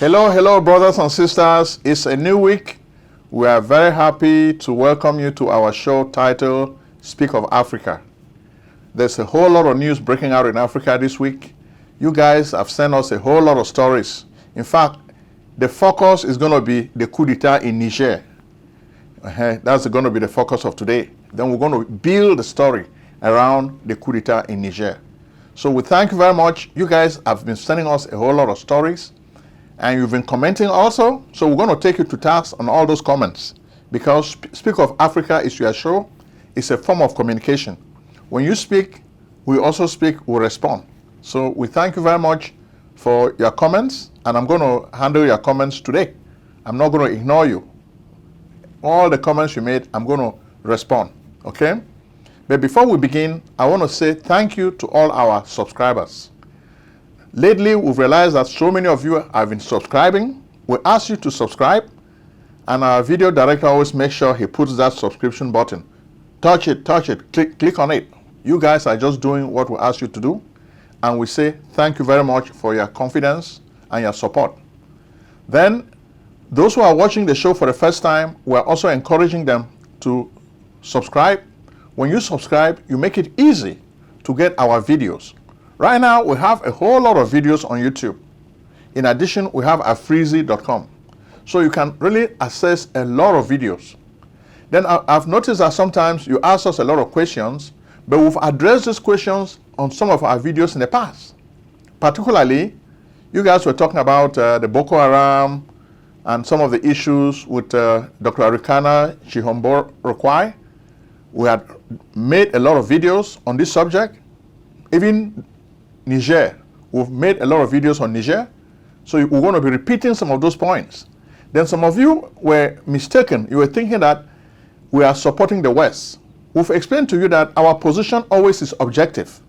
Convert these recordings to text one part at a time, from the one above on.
Hello, brothers and sisters. It's a new week. We are very happy to welcome you to our show titled Speak of Africa. There's a whole lot of news breaking out in Africa this week. You guys have sent us a whole lot of stories. In fact, the focus is going to be the coup d'etat in Niger. That's going to be the focus of today. Then we're going to build the story around the coup d'etat in Niger. So we thank you very much. You guys have been sending us a whole lot of stories. And you've been commenting also. So we're going to take you to task on all those comments. Because Speak of Africa is your show. It's a form of communication. When you speak, we also speak, we respond. So we thank you very much for your comments. And I'm going to handle your comments today. I'm not going to ignore you. All the comments you made, I'm going to respond. Okay? But before we begin, I want to say thank you to all our subscribers. Lately, we've realized that so many of you have been subscribing. We ask you to subscribe, and our video director always makes sure he puts that subscription button. Touch it, click on it. You guys are just doing what we ask you to do, and we say thank you very much for your confidence and your support. Then, those who are watching the show for the first time, we're also encouraging them to subscribe. When you subscribe, you make it easy to get our videos. Right now, we have a whole lot of videos on YouTube. In addition, we have afrique.com. So you can really access a lot of videos. Then I've noticed that sometimes you ask us a lot of questions, but we've addressed these questions on some of our videos in the past. Particularly, you guys were talking about the Boko Haram and some of the issues with Dr. Arikana Chihombo-Rokwai. We had made a lot of videos on this subject. Even Niger, we've made a lot of videos on Niger, so we're going to be repeating some of those points. Then some of you were mistaken. You were thinking that we are supporting the West. We've explained to you that our position always is objective.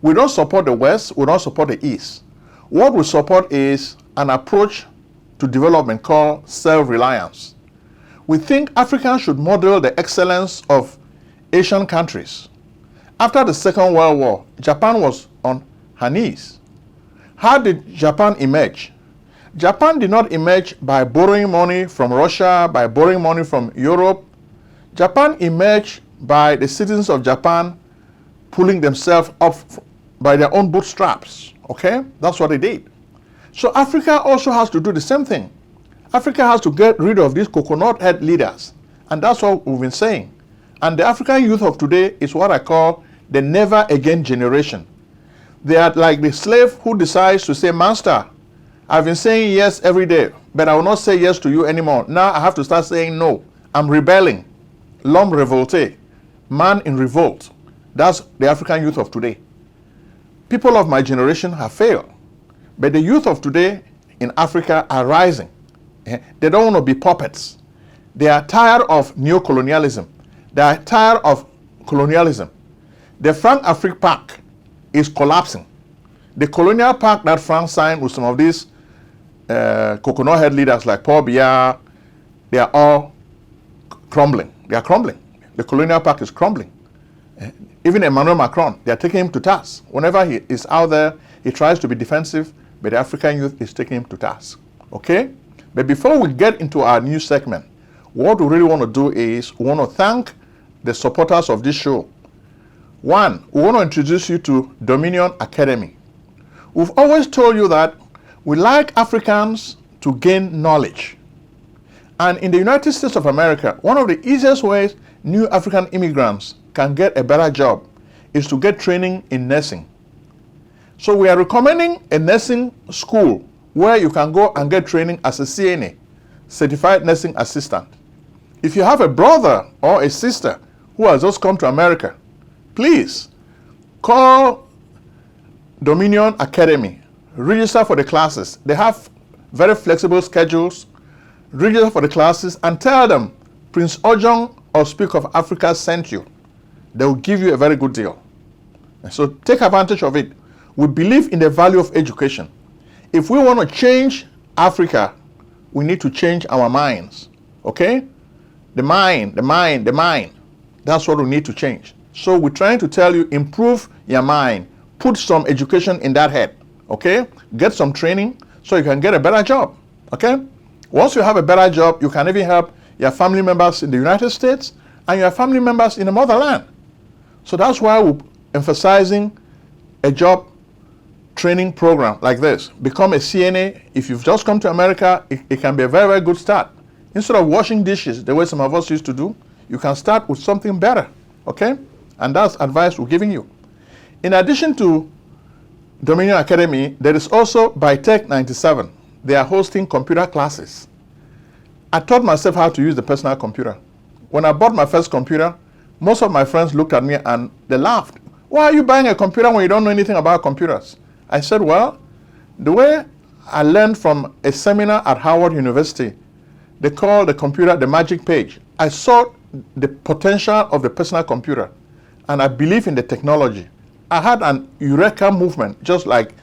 We don't support the West, we don't support the East. What we support is an approach to development called self-reliance. We think Africans should model the excellence of Asian countries. After the Second World War, Japan was on her knees. How did Japan emerge? Japan did not emerge by borrowing money from Russia, by borrowing money from Europe. Japan emerged by the citizens of Japan pulling themselves up by their own bootstraps. Okay? That's what they did. So Africa also has to do the same thing. Africa has to get rid of these coconut head leaders. And that's what we've been saying. And the African youth of today is what I call the never again generation. They are like the slave who decides to say, Master, I've been saying yes every day, but I will not say yes to you anymore. Now I have to start saying no. I'm rebelling. L'homme révolté. Man in revolt. That's the African youth of today. People of my generation have failed. But the youth of today in Africa are rising. They don't want to be puppets. They are tired of neocolonialism. They are tired of colonialism. The FrancAfrique Pact is collapsing. The Colonial Pact that France signed with some of these coconut head leaders like Paul Biya, they are all crumbling. They are crumbling. The Colonial Pact is crumbling. Even Emmanuel Macron, they are taking him to task. Whenever he is out there, he tries to be defensive, but the African youth is taking him to task. Okay? But before we get into our new segment, what we really want to do is we want to thank the supporters of this show. One, we want to introduce you to Dominion Academy. We've always told you that we like Africans to gain knowledge. And in the United States of America, one of the easiest ways new African immigrants can get a better job is to get training in nursing. So we are recommending a nursing school where you can go and get training as a CNA, Certified Nursing Assistant. If you have a brother or a sister who has just come to America, please call Dominion Academy, register for the classes. They have very flexible schedules. Register for the classes and tell them Prince Ojong or Speak of Africa sent you. They will give you a very good deal. And so take advantage of it. We believe in the value of education. If we want to change Africa, we need to change our minds. Okay? The mind. That's what we need to change. So we're trying to tell you, improve your mind. Put some education in that head. Okay? Get some training so you can get a better job, okay? Once you have a better job, you can even help your family members in the United States and your family members in the motherland. So that's why we're emphasizing a job training program like this. Become a CNA. If you've just come to America, it can be a very, very good start. Instead of washing dishes the way some of us used to do, you can start with something better, okay? And that's advice we're giving you. In addition to Dominion Academy, there is also Bitech 97. They are hosting computer classes. I taught myself how to use the personal computer. When I bought my first computer, most of my friends looked at me and they laughed. Why are you buying a computer when you don't know anything about computers? I said, well, the way I learned from a seminar at Howard University, they call the computer the magic page. I saw the potential of the personal computer and I believe in the technology. I had an eureka movement, just like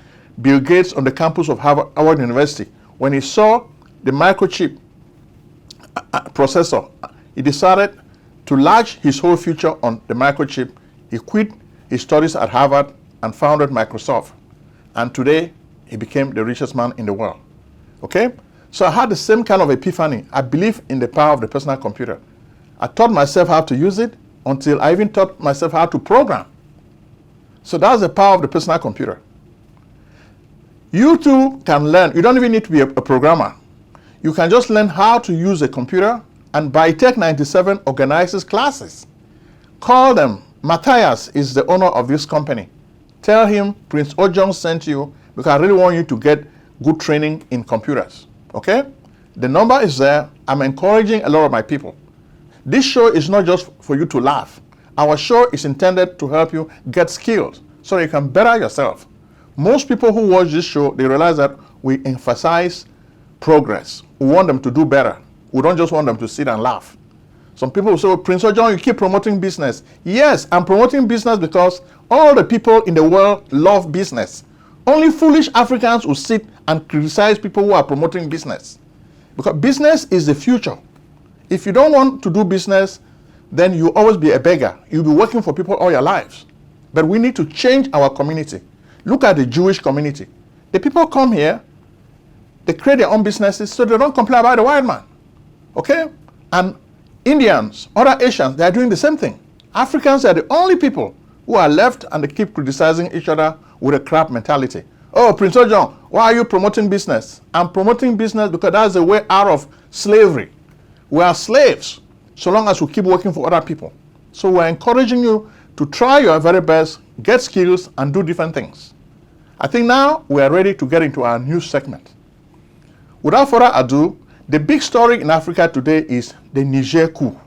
Bill Gates on the campus of Howard University. When he saw the microchip processor, he decided to launch his whole future on the microchip. He quit his studies at Harvard and founded Microsoft. And today, he became the richest man in the world. Okay? So I had the same kind of epiphany. I believe in the power of the personal computer. I taught myself how to use it until I even taught myself how to program. So that's the power of the personal computer. You too can learn. You don't even need to be a programmer. You can just learn how to use a computer, and Bitech 97 organizes classes. Call them. Matthias is the owner of this company. Tell him Prince Ojong sent you because I really want you to get good training in computers. Okay? The number is there. I'm encouraging a lot of my people. This show is not just for you to laugh. Our show is intended to help you get skills so you can better yourself. Most people who watch this show, they realize that we emphasize progress. We want them to do better. We don't just want them to sit and laugh. Some people will say, well, Prince Ojong, you keep promoting business. Yes, I'm promoting business because all the people in the world love business. Only foolish Africans will sit and criticize people who are promoting business. Because business is the future. If you don't want to do business, then you'll always be a beggar. You'll be working for people all your lives. But we need to change our community. Look at the Jewish community. The people come here, they create their own businesses so they don't complain about the white man. Okay? And Indians, other Asians, they are doing the same thing. Africans are the only people who are left and they keep criticizing each other with a crap mentality. Oh, Prince Ojong, why are you promoting business? I'm promoting business because that's the way out of slavery. We are slaves so long as we keep working for other people. So we're encouraging you to try your very best, get skills, and do different things. I think now we are ready to get into our news segment. Without further ado, the big story in Africa today is the Niger coup.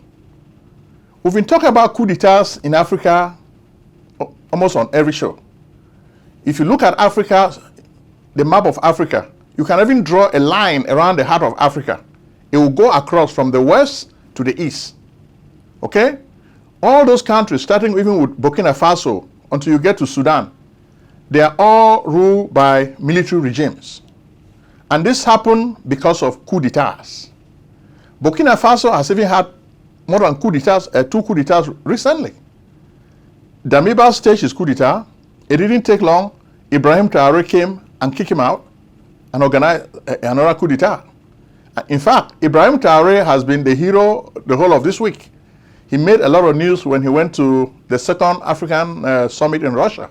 We've been talking about coup d'etats in Africa almost on every show. If you look at Africa, the map of Africa, you can even draw a line around the heart of Africa. It will go across from the west to the east. Okay? All those countries, starting even with Burkina Faso until you get to Sudan, they are all ruled by military regimes. And this happened because of coup d'etats. Burkina Faso has even had more than two coup d'etats recently. Damiba staged his coup d'etat. It didn't take long. Ibrahim Traoré came and kicked him out and organized another coup d'etat. In fact, Ibrahim Traoré has been the hero the whole of this week. He made a lot of news when he went to the Second African Summit in Russia,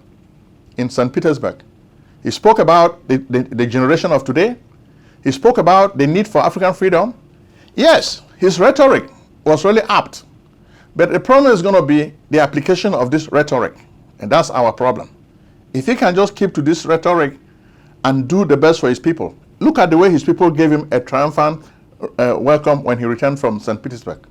in St. Petersburg. He spoke about the generation of today. He spoke about the need for African freedom. Yes, his rhetoric was really apt. But the problem is going to be the application of this rhetoric. And that's our problem. If he can just keep to this rhetoric and do the best for his people. Look at the way his people gave him a triumphant welcome when he returned from St. Petersburg.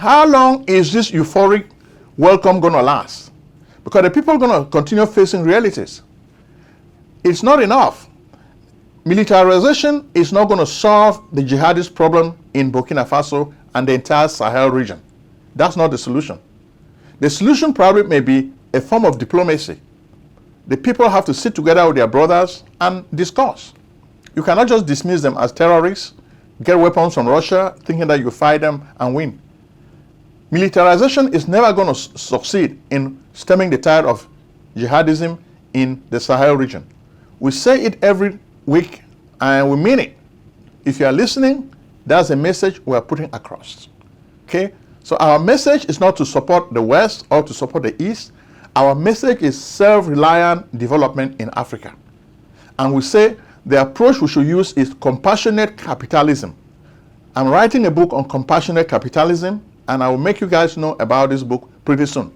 How long is this euphoric welcome going to last? Because the people are going to continue facing realities. It's not enough. militarization is not going to solve the jihadist problem in Burkina Faso and the entire Sahel region. That's not the solution. The solution probably may be a form of diplomacy. The people have to sit together with their brothers and discuss. You cannot just dismiss them as terrorists, get weapons from Russia, thinking that you fight them and win. Militarization is never going to succeed in stemming the tide of jihadism in the Sahel region. We say it every week and we mean it. If you are listening, that's a message we are putting across. Okay? So our message is not to support the West or to support the East. Our message is self-reliant development in Africa. And we say the approach we should use is compassionate capitalism. I'm writing a book on compassionate capitalism, and I will make you guys know about this book pretty soon.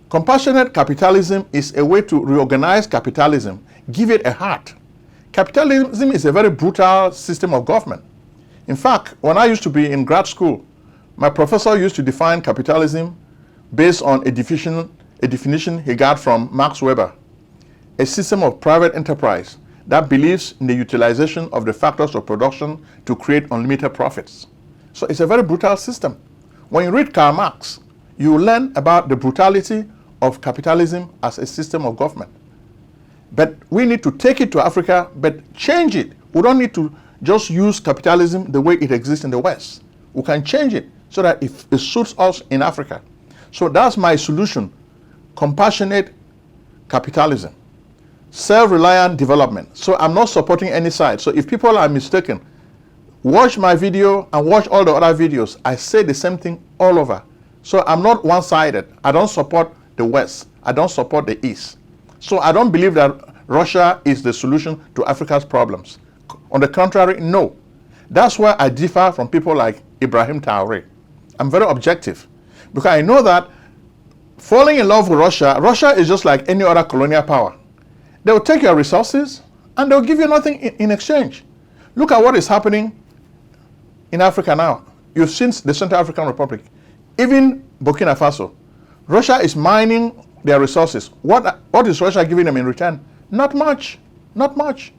Compassionate capitalism is a way to reorganize capitalism, give it a heart. Capitalism is a very brutal system of government. In fact, when I used to be in grad school, my professor used to define capitalism based on a definition he got from Max Weber, a system of private enterprise that believes in the utilization of the factors of production to create unlimited profits. So it's a very brutal system. When you read Karl Marx, you learn about the brutality of capitalism as a system of government. But we need to take it to Africa, but change it. We don't need to just use capitalism the way it exists in the West. We can change it so that it suits us in Africa. So that's my solution. Compassionate capitalism. Self-reliant development. So I'm not supporting any side. So if people are mistaken, watch my video and watch all the other videos. I say the same thing all over. So I'm not one-sided. I don't support the West. I don't support the East. So I don't believe that Russia is the solution to Africa's problems. On the contrary, no. That's where I differ from people like Ibrahim Traoré. I'm very objective because I know that falling in love with Russia is just like any other colonial power. They will take your resources and they'll give you nothing in exchange. Look at what is happening in Africa now. You've seen the Central African Republic, even Burkina Faso. Russia is mining their resources. What is Russia giving them in return? Not much, not much.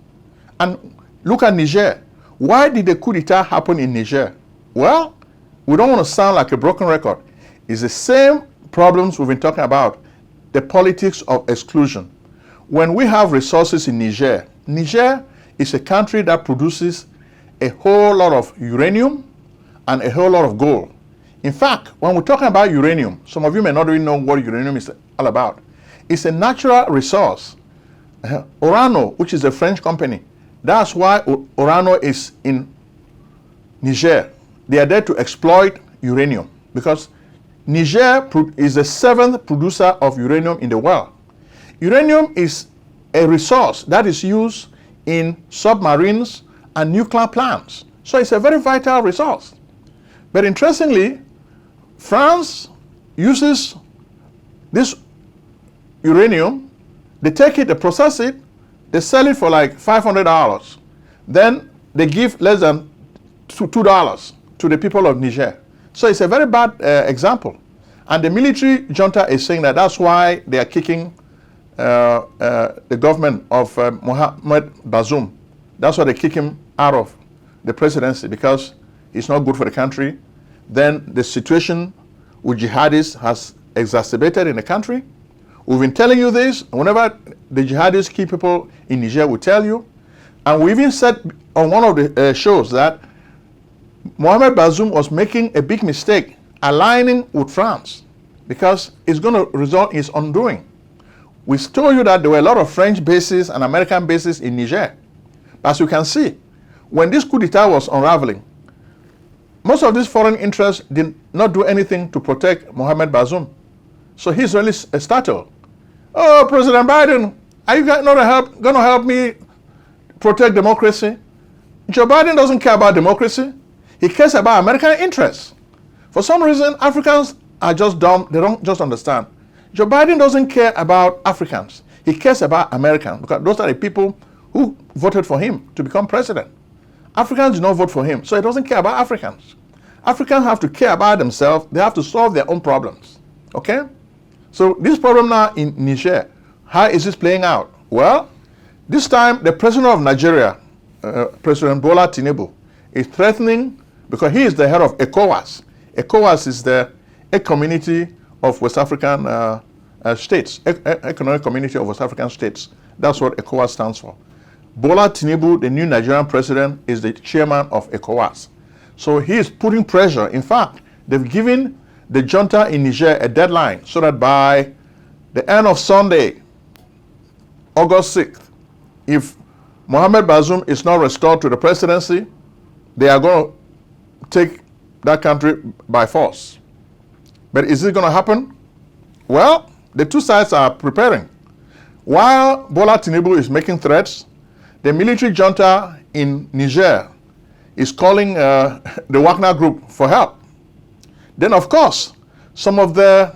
And look at Niger. Why did the coup d'etat happen in Niger? Well, we don't want to sound like a broken record. It's the same problems we've been talking about, the politics of exclusion. When we have resources in Niger, Niger is a country that produces a whole lot of uranium and a whole lot of gold. In fact, when we're talking about uranium, some of you may not even know what uranium is all about. It's a natural resource. Orano, which is a French company, that's why Orano is in Niger. They are there to exploit uranium because Niger is the 7th producer of uranium in the world. Uranium is a resource that is used in submarines and nuclear plants. So it's a very vital resource. But interestingly, France uses this uranium, they take it, they process it, they sell it for like $500. Then they give less than $2 to the people of Niger. So it's a very bad example. And the military junta is saying that that's why they are kicking the government of Mohamed Bazoum. That's why they kick him out of the presidency, because it's not good for the country. Then the situation with jihadists has exacerbated in the country. We've been telling you this. Whenever the jihadists keep people in Niger, we tell you. And we even said on one of the shows that Mohamed Bazoum was making a big mistake aligning with France because it's going to result in his undoing. We told you that there were a lot of French bases and American bases in Niger. As you can see, when this coup d'etat was unraveling, most of these foreign interests did not do anything to protect Mohamed Bazoum. So he's really startled. Oh, President Biden, are you not going to help me protect democracy? Joe Biden doesn't care about democracy. He cares about American interests. For some reason, Africans are just dumb. They don't just understand. Joe Biden doesn't care about Africans. He cares about Americans because those are the people who voted for him to become president. Africans do not vote for him, so he doesn't care about Africans. Africans have to care about themselves. They have to solve their own problems. Okay? So this problem now in Niger, how is this playing out? Well, this time the president of Nigeria, President Bola Tinubu is threatening, because he is the head of ECOWAS. ECOWAS is a community of West African states, economic community of West African states. That's what ECOWAS stands for. Bola Tinubu, the new Nigerian president, is the chairman of ECOWAS. So he is putting pressure. In fact, they've given the junta in Niger a deadline so that by the end of Sunday, August 6th, if Mohamed Bazoum is not restored to the presidency, they are going to take that country by force. But is it going to happen? Well, the two sides are preparing. While Bola Tinubu is making threats, the military junta in Niger is calling the Wagner group for help. Then, of course, some of the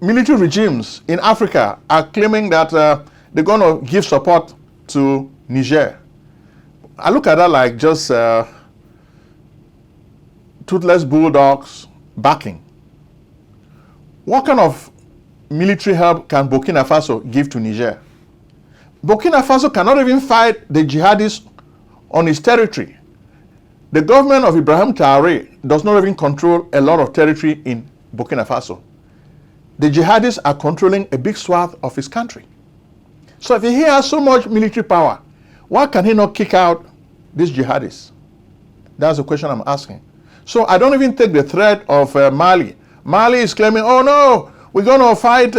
military regimes in Africa are claiming that they're going to give support to Niger. I look at that like just toothless bulldogs backing. What kind of military help can Burkina Faso give to Niger? Burkina Faso cannot even fight the jihadists on its territory. The government of Ibrahim Traoré does not even control a lot of territory in Burkina Faso. The jihadists are controlling a big swath of his country. So if he has so much military power, why can he not kick out these jihadists? That's the question I'm asking. So I don't even take the threat of Mali. Mali is claiming, oh no, we're going to fight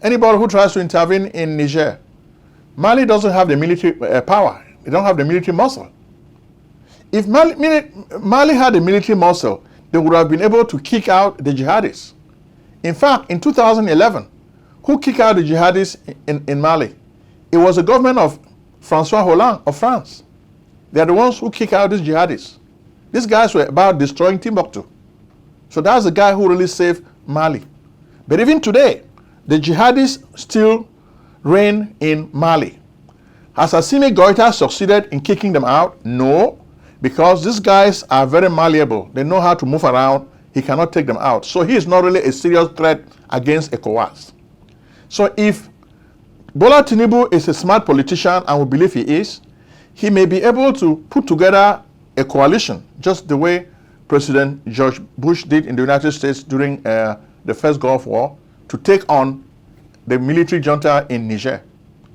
anybody who tries to intervene in Niger. Mali doesn't have the military power. They don't have the military muscle. If Mali had the military muscle, they would have been able to kick out the jihadists. In fact, in 2011, who kicked out the jihadists in Mali? It was the government of François Hollande of France. They are the ones who kicked out these jihadists. These guys were about destroying Timbuktu. So that's the guy who really saved Mali. But even today, the jihadists still reign in Mali. Has Assimi Goïta succeeded in kicking them out? No, because these guys are very malleable. They know how to move around. He cannot take them out. So he is not really a serious threat against ECOWAS. So if Bola Tinubu is a smart politician, and we believe he is, he may be able to put together a coalition, just the way President George Bush did in the United States during the first Gulf War, to take on the military junta in Niger.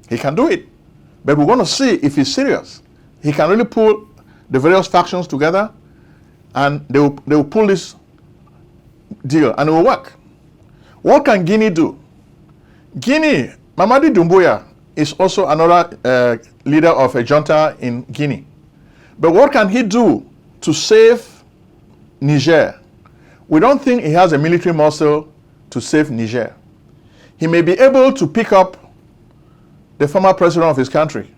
He can do it. But we're going to see if he's serious. He can really pull the various factions together, and they will pull this deal, and it will work. What can Guinea do? Guinea, Mamadi Doumbouya is also another leader of a junta in Guinea. But what can he do to save Niger? We don't think he has a military muscle to save Niger. He may be able to pick up the former president of his country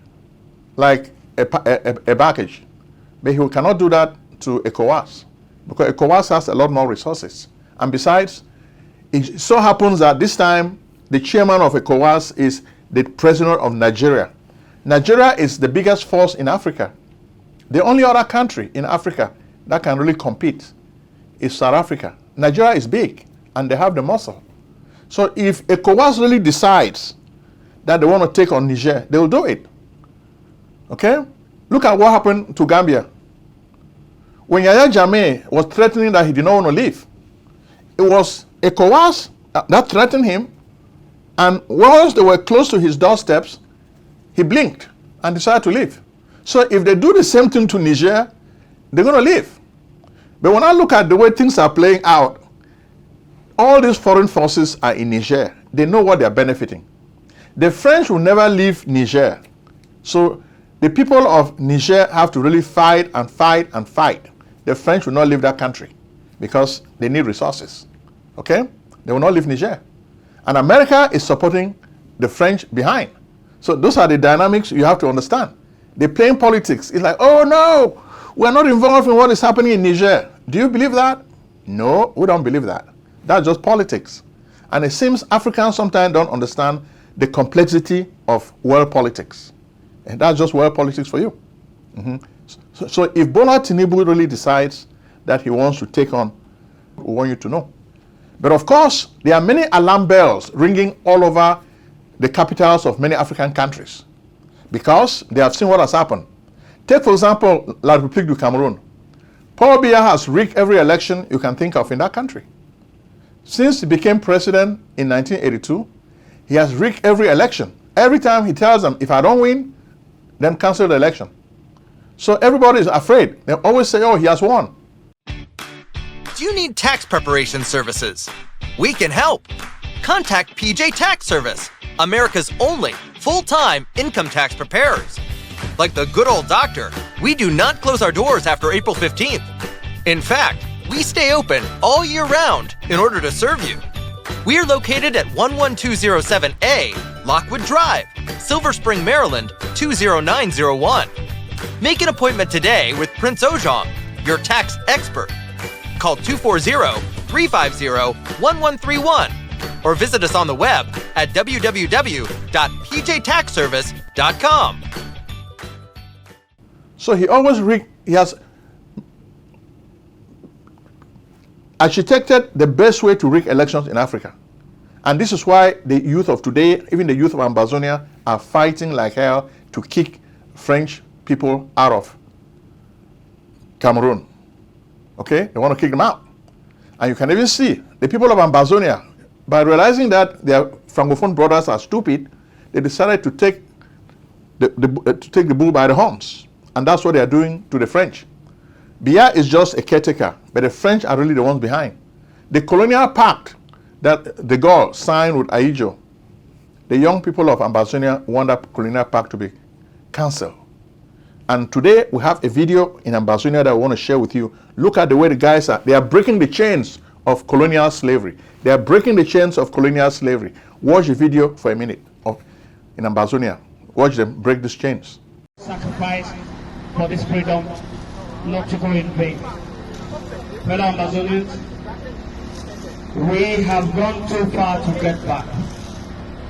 like a baggage, but he cannot do that to ECOWAS, because ECOWAS has a lot more resources. And besides, it so happens that this time the chairman of ECOWAS is the president of Nigeria. Nigeria is the biggest force in Africa. The only other country in Africa that can really compete is South Africa. Nigeria is big, and they have the muscle. So if ECOWAS really decides that they want to take on Niger, they will do it. Okay? Look at what happened to Gambia. When Yahya Jammeh was threatening that he did not want to leave, it was ECOWAS that threatened him, and once they were close to his doorsteps, he blinked and decided to leave. So if they do the same thing to Niger, they're going to leave. But when I look at the way things are playing out, all these foreign forces are in Niger. They know what they're benefiting. The French will never leave Niger. So the people of Niger have to really fight and fight and fight. The French will not leave that country because they need resources. Okay? They will not leave Niger. And America is supporting the French behind. So those are the dynamics you have to understand. They're playing politics. It's like, oh no, we're not involved in what is happening in Niger. Do you believe that? No, we don't believe that. That's just politics. And it seems Africans sometimes don't understand the complexity of world politics. And that's just world politics for you. So if Bola Tinubu really decides that he wants to take on, we want you to know. But of course, there are many alarm bells ringing all over the capitals of many African countries. because they have seen what has happened. Take, for example, La République du Cameroon. Paul Biya has rigged every election you can think of in that country. Since he became president in 1982, he has rigged every election. Every time he tells them, if I don't win, then cancel the election. So everybody is afraid. They always say, oh, he has won. Do you need tax preparation services? We can help. Contact PJ Tax Service, America's only full-time income tax preparers. Like the good old doctor, we do not close our doors after April 15th. In fact, we stay open all year round in order to serve you. We are located at 11207A, Lockwood Drive, Silver Spring, Maryland, 20901. Make an appointment today with Prince Ojong, your tax expert. Call 240-350-1131 or visit us on the web at www.pjtaxservice.com. So he has architected the best way to rig elections in Africa. And this is why the youth of today, even the youth of Ambazonia, are fighting like hell to kick French people out of Cameroon. Okay? They want to kick them out. And you can even see the people of Ambazonia, by realizing that their Francophone brothers are stupid, they decided to take the bull by the horns. And that's what they are doing to the French. Biya is just a caretaker, but the French are really the ones behind. The Colonial Pact that de Gaulle signed with Aidjo, the young people of Ambazonia want that Colonial Pact to be cancelled. And today we have a video in Ambazonia that I want to share with you. Look at the way the guys are. They are breaking the chains of colonial slavery. They are breaking the chains of colonial slavery. Watch the video for a minute in Ambazonia. Watch them break these chains. Sacrifice for this freedom not to go in vain. Fellow Ambazonians, we have gone too far to get back.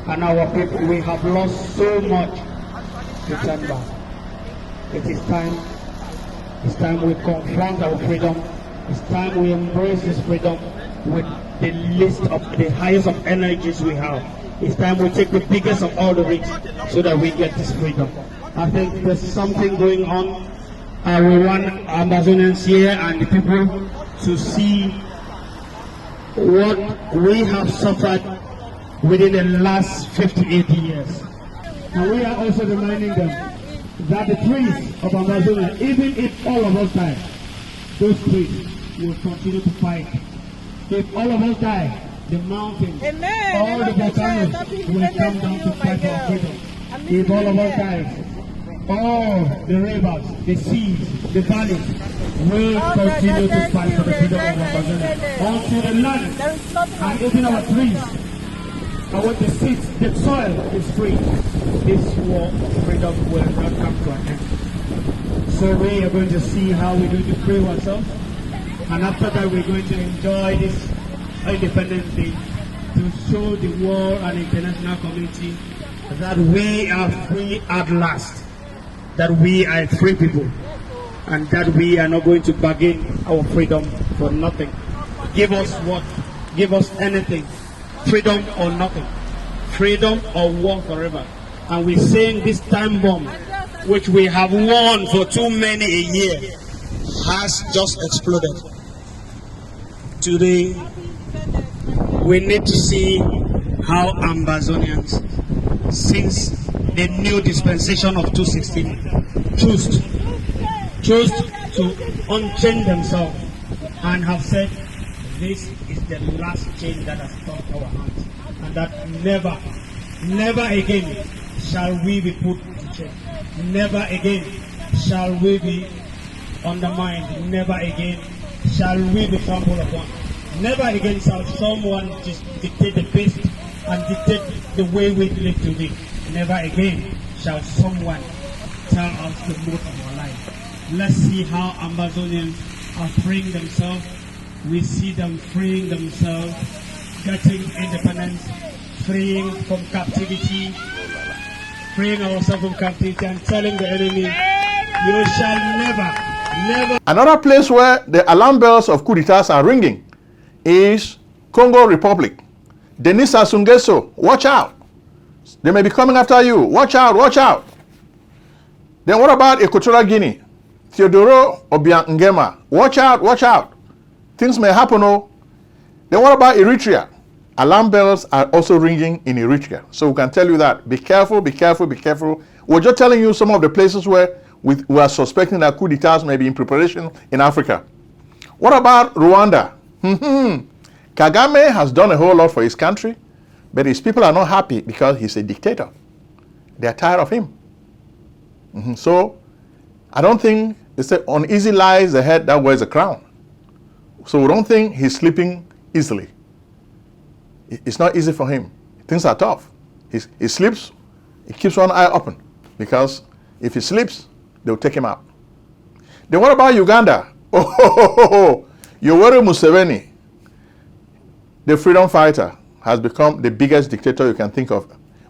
And our people, we have lost so much to turn back. It is time we confront our freedom. It's time we embrace this freedom with the least of the highest of energies we have. It's time we take the biggest of all the risks so that we get this freedom. I think there's something going on. We want Ambazonians here and the people to see what we have suffered within the last 58 years. And we are also reminding them that the trees of Amazonia, even if all of us die, those trees will continue to fight. If all of us die, the mountains, all the volcanoes will come down to fight for our freedom. If all of us die, all the rivers, the seas, the valleys will continue to fight for the freedom of Amazonia. Until the land and even our trees, our the seeds, the soil is free, this war of freedom will not come to an end. So we are going to see how we're going to free ourselves, and after that we're going to enjoy this Independence Day to show the world and international community that we are free at last, that we are free people, and that we are not going to bargain our freedom for nothing. Give us what? Give us anything. Freedom or nothing. Freedom or war forever. And we're saying this time bomb, which we have won for too many a year, has just exploded. Today, we need to see how Ambazonians, since the new dispensation of 216, chose to unchain themselves and have said, this is the last chain that has touched our hands, and that never again shall we be put to chain. Never again shall we be undermined. Never again shall we be trampled upon. Never again shall someone just dictate the pace and dictate the way we live today. Never again shall someone tell us the mode of our life. Let's see how Ambazonians are freeing themselves. We see them freeing themselves, getting independence, freeing from captivity, freeing ourselves from captivity, and telling the enemy, you shall never. Another place where the alarm bells of coup d'etats are ringing is Congo Republic. Denis Sassou Nguesso, watch out. They may be coming after you. Watch out, watch out. Then what about Equatorial Guinea? Theodoro Obiang Nguema. Watch out, watch out. Things may happen, oh. Then what about Eritrea? Alarm bells are also ringing in Eritrea. So we can tell you that. Be careful, be careful, be careful. We're just telling you some of the places where we are suspecting that coup d'etats may be in preparation in Africa. What about Rwanda? Kagame has done a whole lot for his country, but his people are not happy because he's a dictator. They are tired of him. So I don't think, they say uneasy lies the head that wears a crown. So we don't think he's sleeping easily. It's not easy for him. Things are tough. He sleeps, he keeps one eye open, because if he sleeps, they'll take him out. Then what about Uganda? Yoweri Museveni, the freedom fighter, has become the biggest dictator you can think of,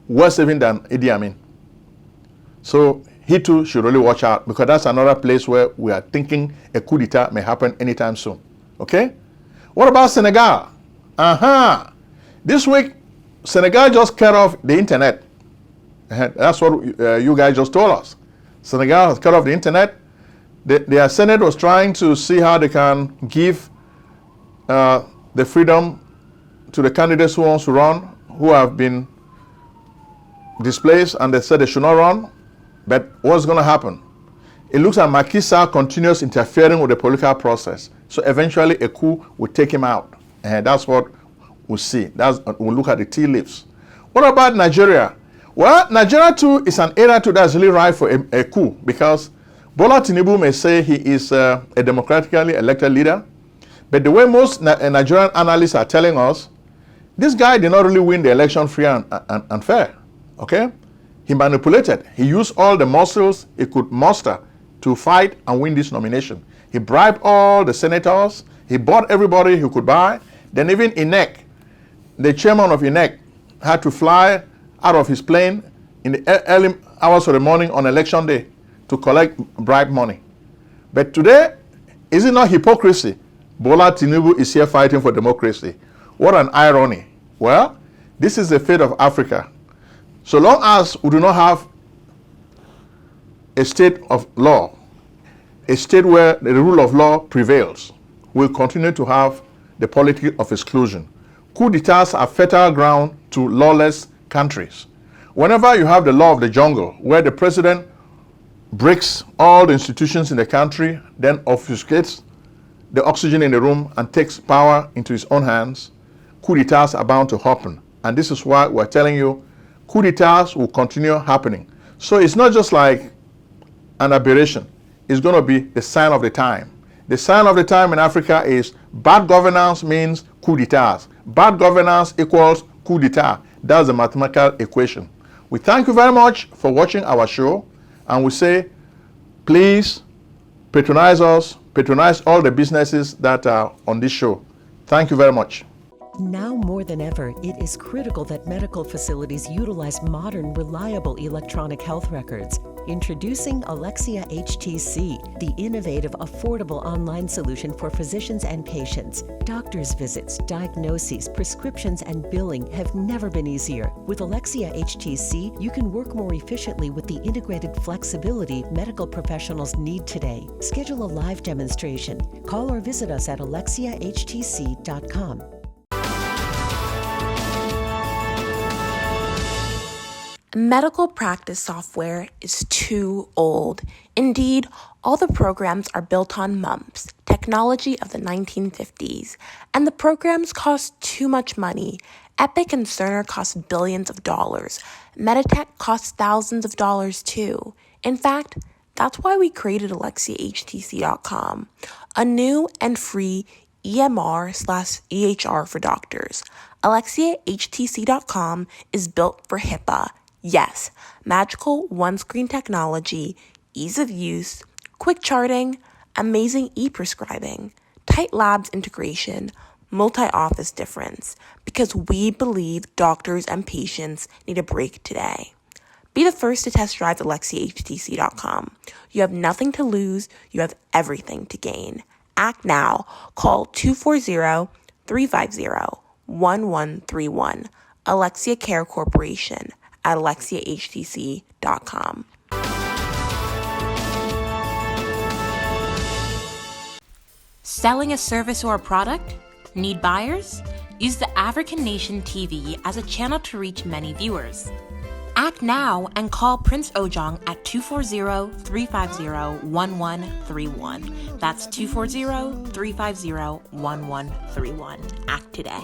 worse even than Idi Amin. So he too should really watch out, because that's another place where we are thinking a coup d'etat may happen anytime soon. Okay? What about Senegal? This week, Senegal just cut off the internet. That's what you guys just told us. Senegal has cut off the internet. Their Senate was trying to see how they can give the freedom to the candidates who want to run, who have been displaced, and they said they should not run. But what's going to happen? It looks like Macky Sall continues interfering with the political process. So eventually a coup will take him out. And that's what we'll see. We'll look at the tea leaves. What about Nigeria? Well, Nigeria too is an area too that's really ripe for a coup, because Bola Tinubu may say he is a democratically elected leader, but the way most Nigerian analysts are telling us, this guy did not really win the election free and fair. Okay? He manipulated. He used all the muscles he could muster to fight and win this nomination. He bribed all the senators. He bought everybody he could buy. Then even INEC, the chairman of INEC, had to fly out of his plane in the early hours of the morning on election day to collect bribe money. But today, is it not hypocrisy? Bola Tinubu is here fighting for democracy. What an irony. Well, this is the fate of Africa. So long as we do not have a state of law, a state where the rule of law prevails, we'll continue to have the politics of exclusion. Coup d'etats are fertile ground to lawless countries. Whenever you have the law of the jungle, where the president breaks all the institutions in the country, then obfuscates the oxygen in the room and takes power into his own hands, coup d'etats are bound to happen. And this is why we're telling you, coup d'etats will continue happening. So it's not just like an aberration. It's going to be the sign of the time. The sign of the time in Africa is bad governance means coup d'etats. Bad governance equals coup d'etat. That's the mathematical equation. We thank you very much for watching our show, and we say, please patronize us, patronize all the businesses that are on this show. Thank you very much. Now more than ever, it is critical that medical facilities utilize modern, reliable electronic health records. Introducing Alexia HTC, the innovative, affordable online solution for physicians and patients. Doctors' visits, diagnoses, prescriptions, and billing have never been easier. With Alexia HTC, you can work more efficiently with the integrated flexibility medical professionals need today. Schedule a live demonstration. Call or visit us at alexiahtc.com. Medical practice software is too old. Indeed, all the programs are built on MUMPS, technology of the 1950s, and the programs cost too much money. Epic and Cerner cost billions of dollars. Meditech costs thousands of dollars too. In fact, that's why we created AlexiaHTC.com, a new and free EMR/EHR for doctors. AlexiaHTC.com is built for HIPAA. Yes, magical one-screen technology, ease of use, quick charting, amazing e-prescribing, tight labs integration, multi-office difference, because we believe doctors and patients need a break today. Be the first to test drive AlexiaHTC.com. You have nothing to lose, you have everything to gain. Act now. Call 240-350-1131. Alexia Care Corporation at AlexiaHTC.com. Selling a service or a product? Need buyers? Use the African Nation TV as a channel to reach many viewers. Act now and call Prince Ojong at 240-350-1131. That's 240-350-1131. Act today.